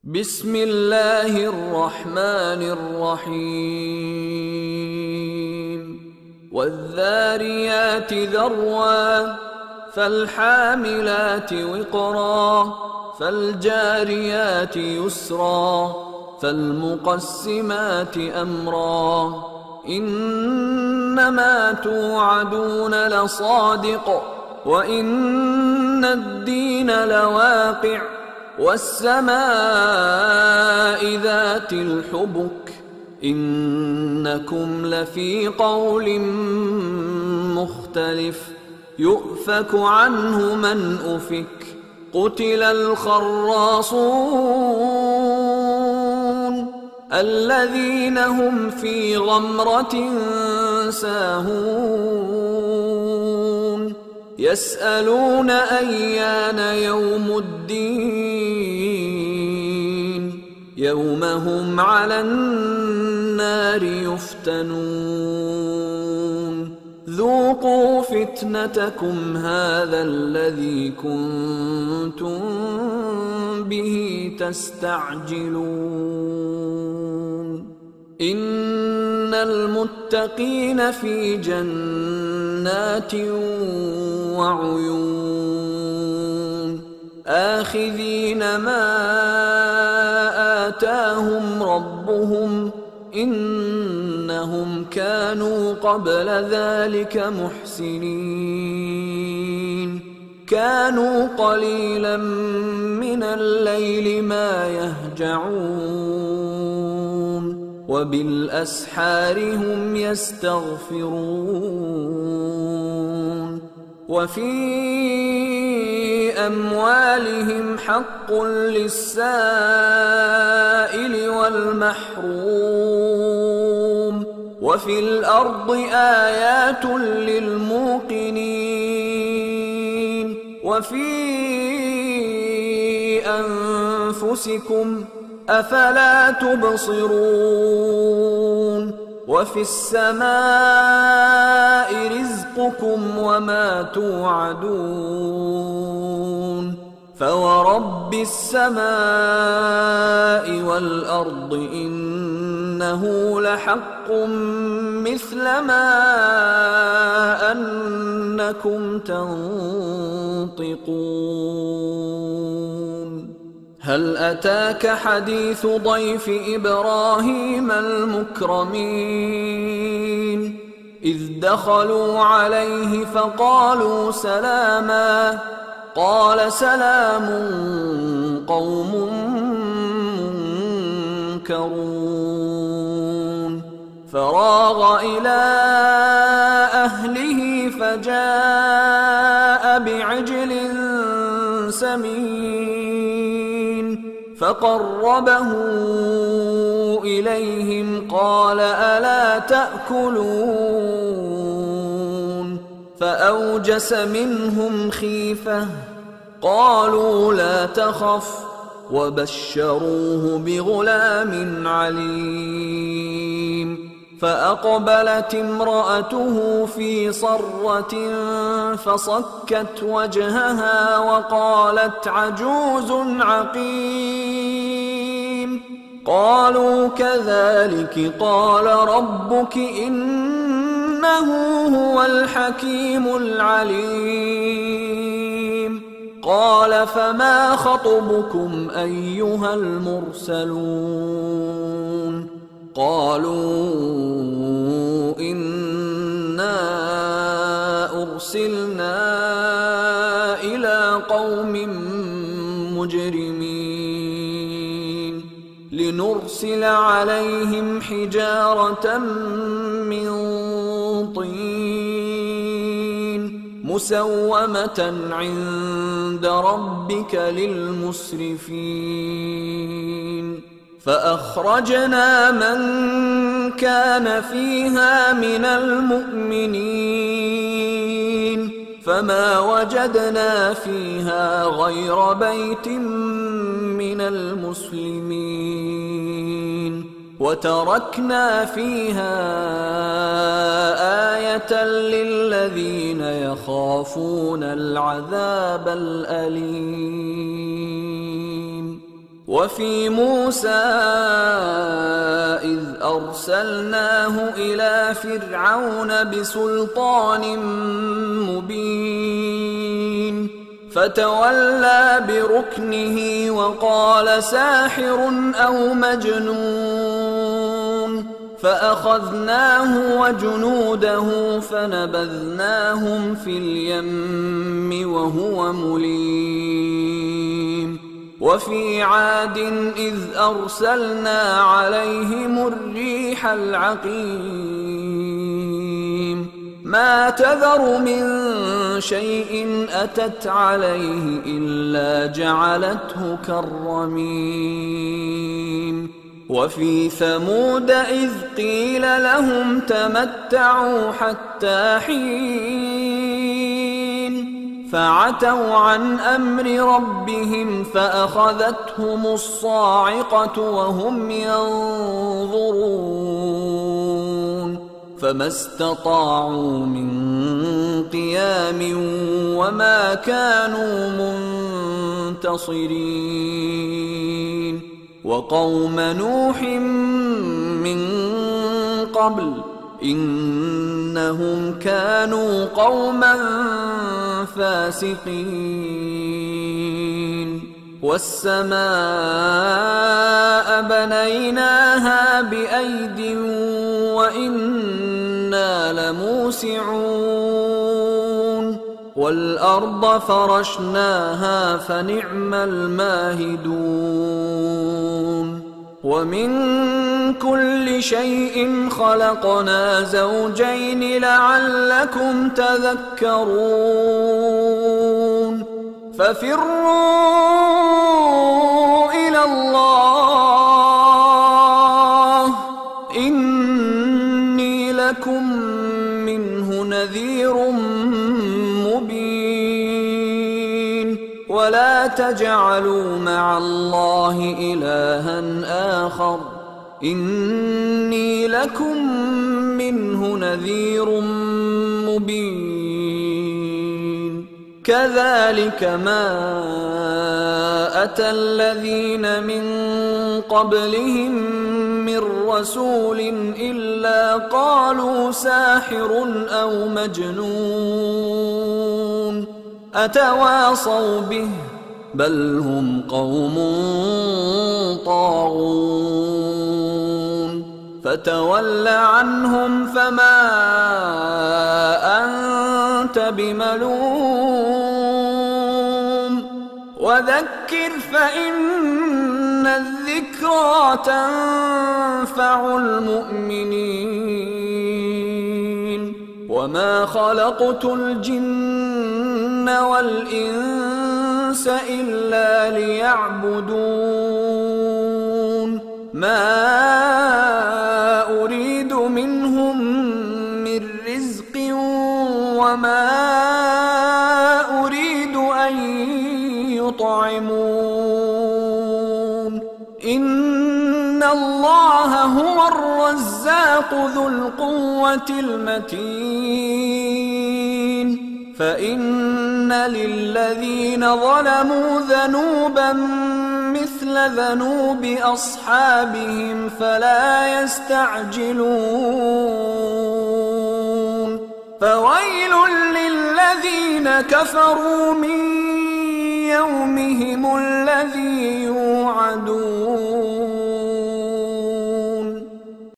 بسم الله الرحمن الرحيم والذاريات ذروا فالحاملات وقرا فالجاريات يسرا فالمقسمات أمرا إنما توعدون لصادق وإن الدين لواقع والسماء ذات الحبك إنكم لفي قول مختلف يؤفك عنه من أفك قتل الخراصون الذين هم في غمرة ساهون يسألون أيان يوم الدين يوم هم على النار يفتنون ذوقوا فتنتكم هذا الذي كنتم به تستعجلون إن المتقين في جنات وعيون آخذين ما آتاهم ربهم إنهم كانوا قبل ذلك محسنين كانوا قليلا من الليل ما يهجعون وبالأسحار هم يستغفرون وفي أموالهم حق للسائل والمحروم وفي الأرض آيات للموقنين وفي أنفسكم أفلا تبصرون وفي السماء رزقكم وما توعدون فورب السماء والأرض إنه لحق مثل ما أنكم تنطقون هل أتاك حديث ضيف إبراهيم المكرمين إذ دخلوا عليه فقالوا سلاما قال سلام قوم منكرون فراغ إلى أهله فجاء بعجل سمين فقربه إليهم قال ألا تأكلون فأوجس منهم خيفة قالوا لا تخف وبشروه بغلام عليم فأقبلت امرأته في صرة فصكت وجهها وقالت عجوز عقيم قالوا كذلك قال ربك إنه هو الحكيم العليم قال فما خطبكم أيها المرسلون قالوا إنا أرسلنا إلى قوم مجرمين لنرسل عليهم حجارة من طين مسومة عند ربك للمسرفين فأخرجنا من كان فيها من المؤمنين فما وجدنا فيها غير بيت من المسلمين وتركنا فيها آية للذين يخافون العذاب الأليم وفي موسى إذ أرسلناه إلى فرعون بسلطان مبين فتولى بركنه وقال ساحر أو مجنون فأخذناه وجنوده فنبذناهم في اليم وهو مليم وفي عاد إذ أرسلنا عليهم الريح العقيم ما تذر من شيء أتت عليه إلا جعلته كالرميم وفي ثمود إذ قيل لهم تمتعوا حتى حين فعتوا عن أمر ربهم فأخذتهم الصاعقة وهم ينظرون فما استطاعوا من قيام وما كانوا منتصرين وقوم نوح من قبل إنهم كانوا قوما فاسقين والسماء بنيناها بأيد وإنا لموسعون والأرض فرشناها فنعم الماهدون ومن كل شيء خلقنا زوجين لعلكم تذكرون ففروا إلى الله إني لكم منه نذير مبين ولا تجعلوا مع الله إلها آخر إني لكم منه نذير مبين كذلك ما أتى الذين من قبلهم من رسول إلا قالوا ساحر أو مجنون أتواصوا به بل هم قوم طاغون فتول عنهم فما أنت بملوم وذكر فإن الذكرى تنفع المؤمنين وما خلقت الجن والإنس إلا ليعبدون ما أريد منهم من رزق وما أريد أن يطعمون إن الله هو الرزاق ذو القوة المتين فإن للذين ظلموا ذنوبا مثل ذنوب أصحابهم فلا يستعجلون فويل للذين كفروا من يومهم الذي يوعدون